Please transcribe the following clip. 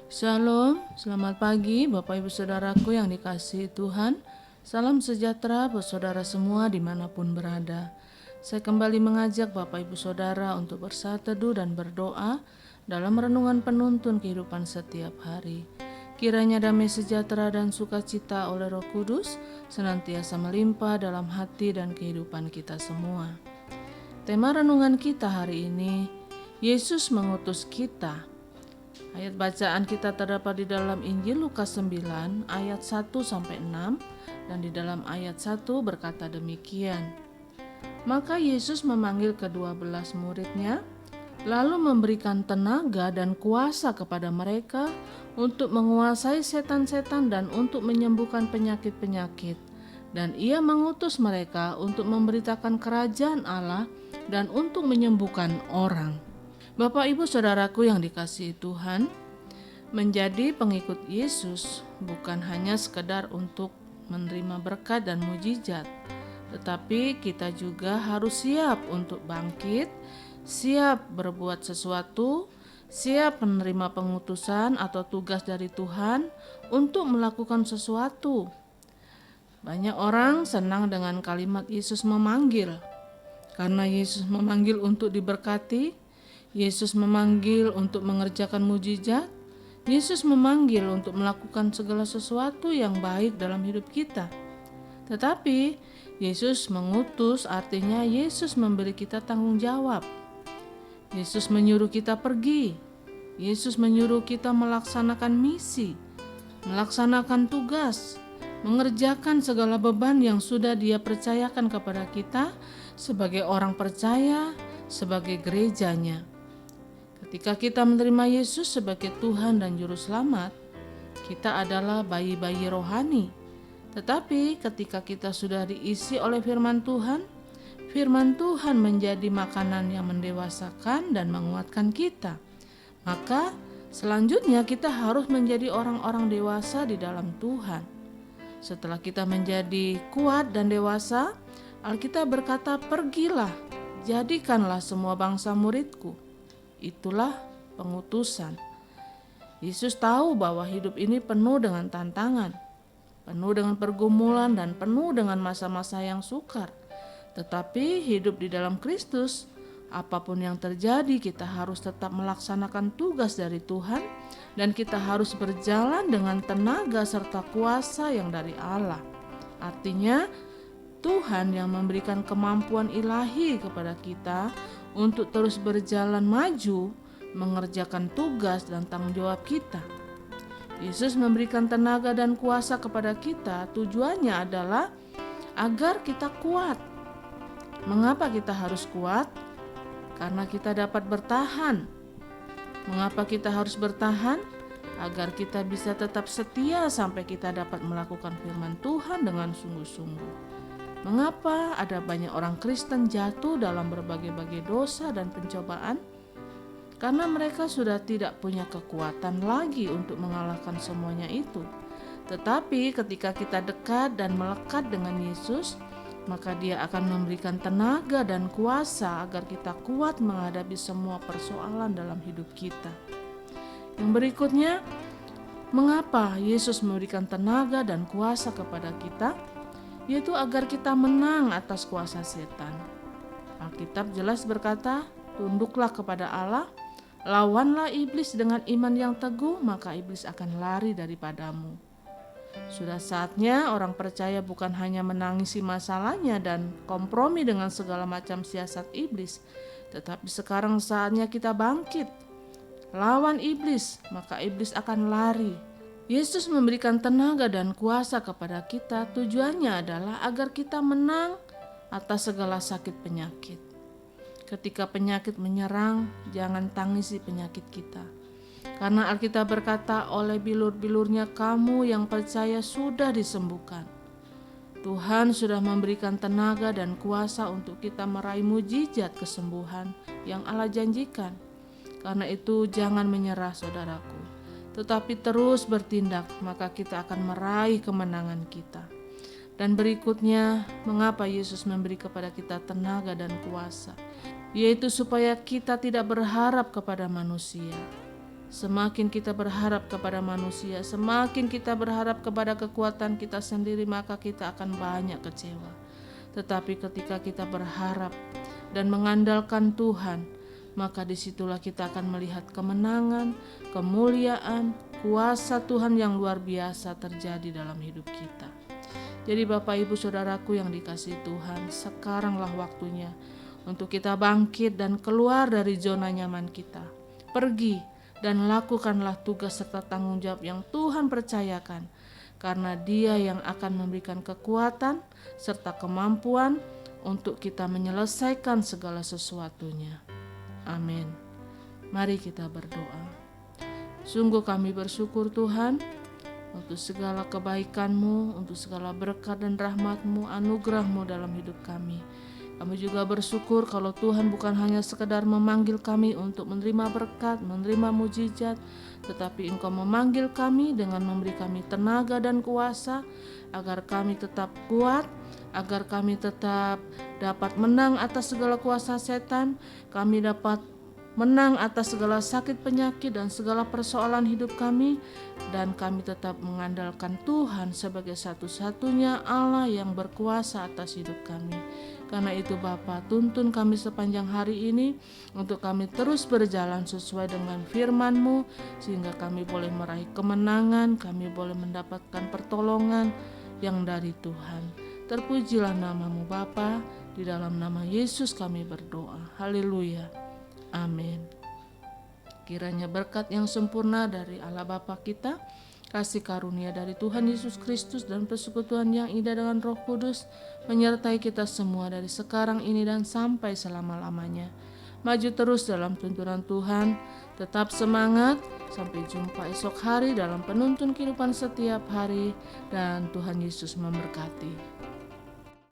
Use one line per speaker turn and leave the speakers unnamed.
Shalom, selamat pagi Bapak Ibu Saudaraku yang dikasihi Tuhan. Salam sejahtera buat saudara semua dimanapun berada. Saya kembali mengajak Bapak Ibu Saudara untuk bersatu teduh dan berdoa dalam renungan penuntun kehidupan setiap hari. Kiranya damai sejahtera dan sukacita oleh Roh Kudus senantiasa melimpah dalam hati dan kehidupan kita semua. Tema renungan kita hari ini, Yesus mengutus kita. Ayat bacaan kita terdapat di dalam Injil Lukas 9 ayat 1-6 dan di dalam ayat 1 berkata demikian. Maka Yesus memanggil ke-12 muridnya, lalu memberikan tenaga dan kuasa kepada mereka untuk menguasai setan-setan dan untuk menyembuhkan penyakit-penyakit. Dan ia mengutus mereka untuk memberitakan kerajaan Allah dan untuk menyembuhkan orang. Bapak Ibu Saudaraku yang dikasihi Tuhan, menjadi pengikut Yesus bukan hanya sekedar untuk menerima berkat dan mujizat, tetapi kita juga harus siap untuk bangkit, siap berbuat sesuatu, siap menerima pengutusan atau tugas dari Tuhan untuk melakukan sesuatu. Banyak orang senang dengan kalimat Yesus memanggil, karena Yesus memanggil untuk diberkati, Yesus memanggil untuk mengerjakan mujizat, Yesus memanggil untuk melakukan segala sesuatu yang baik dalam hidup kita. Tetapi Yesus mengutus artinya Yesus memberi kita tanggung jawab. Yesus menyuruh kita pergi. Yesus menyuruh kita melaksanakan misi, melaksanakan tugas, mengerjakan segala beban yang sudah Dia percayakan kepada kita sebagai orang percaya, sebagai gerejanya. Ketika kita menerima Yesus sebagai Tuhan dan Juru Selamat, kita adalah bayi-bayi rohani. Tetapi ketika kita sudah diisi oleh firman Tuhan menjadi makanan yang mendewasakan dan menguatkan kita. Maka selanjutnya kita harus menjadi orang-orang dewasa di dalam Tuhan. Setelah kita menjadi kuat dan dewasa, Alkitab berkata, "Pergilah, jadikanlah semua bangsa muridku." Itulah pengutusan. Yesus tahu bahwa hidup ini penuh dengan tantangan, penuh dengan pergumulan dan penuh dengan masa-masa yang sukar. Tetapi hidup di dalam Kristus, apapun yang terjadi, kita harus tetap melaksanakan tugas dari Tuhan dan kita harus berjalan dengan tenaga serta kuasa yang dari Allah. Artinya, Tuhan yang memberikan kemampuan ilahi kepada kita untuk terus berjalan maju, mengerjakan tugas dan tanggung jawab kita. Yesus memberikan tenaga dan kuasa kepada kita, tujuannya adalah agar kita kuat. Mengapa kita harus kuat? Karena kita dapat bertahan. Mengapa kita harus bertahan? Agar kita bisa tetap setia sampai kita dapat melakukan firman Tuhan dengan sungguh-sungguh. Mengapa ada banyak orang Kristen jatuh dalam berbagai-bagai dosa dan pencobaan? Karena mereka sudah tidak punya kekuatan lagi untuk mengalahkan semuanya itu. Tetapi ketika kita dekat dan melekat dengan Yesus, maka Dia akan memberikan tenaga dan kuasa agar kita kuat menghadapi semua persoalan dalam hidup kita. Yang berikutnya, mengapa Yesus memberikan tenaga dan kuasa kepada kita? Yaitu agar kita menang atas kuasa setan. Alkitab jelas berkata, "Tunduklah kepada Allah, lawanlah iblis dengan iman yang teguh, maka iblis akan lari daripadamu." Sudah saatnya orang percaya bukan hanya menangisi masalahnya dan kompromi dengan segala macam siasat iblis, tetapi sekarang saatnya kita bangkit. Lawan iblis, maka iblis akan lari. Yesus memberikan tenaga dan kuasa kepada kita, tujuannya adalah agar kita menang atas segala sakit penyakit. Ketika penyakit menyerang, jangan tangisi penyakit kita. Karena Alkitab berkata, "Oleh bilur-bilurnya kamu yang percaya sudah disembuhkan." Tuhan sudah memberikan tenaga dan kuasa untuk kita meraih mujizat kesembuhan yang Allah janjikan. Karena itu jangan menyerah saudaraku, tetapi terus bertindak, maka kita akan meraih kemenangan kita. Dan berikutnya, mengapa Yesus memberi kepada kita tenaga dan kuasa? Yaitu supaya kita tidak berharap kepada manusia. Semakin kita berharap kepada manusia, semakin kita berharap kepada kekuatan kita sendiri, maka kita akan banyak kecewa. Tetapi ketika kita berharap dan mengandalkan Tuhan, maka disitulah kita akan melihat kemenangan, kemuliaan, kuasa Tuhan yang luar biasa terjadi dalam hidup kita. Jadi Bapak Ibu Saudaraku yang dikasihi Tuhan, sekaranglah waktunya untuk kita bangkit dan keluar dari zona nyaman kita. Pergi dan lakukanlah tugas serta tanggung jawab yang Tuhan percayakan, karena Dia yang akan memberikan kekuatan serta kemampuan untuk kita menyelesaikan segala sesuatunya. Amin. Mari kita berdoa. Sungguh kami bersyukur Tuhan untuk segala kebaikan-Mu, untuk segala berkat dan rahmat-Mu, anugerah-Mu dalam hidup kami. Kami juga bersyukur kalau Tuhan bukan hanya sekedar memanggil kami untuk menerima berkat, menerima mujizat, tetapi Engkau memanggil kami dengan memberi kami tenaga dan kuasa agar kami tetap kuat, agar kami tetap dapat menang atas segala kuasa setan, kami dapat menang atas segala sakit penyakit dan segala persoalan hidup kami, dan kami tetap mengandalkan Tuhan sebagai satu-satunya Allah yang berkuasa atas hidup kami. Karena itu Bapa, tuntun kami sepanjang hari ini untuk kami terus berjalan sesuai dengan firman-Mu, sehingga kami boleh meraih kemenangan, kami boleh mendapatkan pertolongan yang dari Tuhan. Terpujilah nama-Mu Bapa, di dalam nama Yesus kami berdoa. Haleluya. Amin. Kiranya berkat yang sempurna dari Allah Bapa kita, kasih karunia dari Tuhan Yesus Kristus, dan persekutuan yang indah dengan Roh Kudus menyertai kita semua dari sekarang ini dan sampai selama-lamanya. Maju terus dalam tuntunan Tuhan, tetap semangat, sampai jumpa esok hari dalam penuntun kehidupan setiap hari, dan Tuhan Yesus memberkati.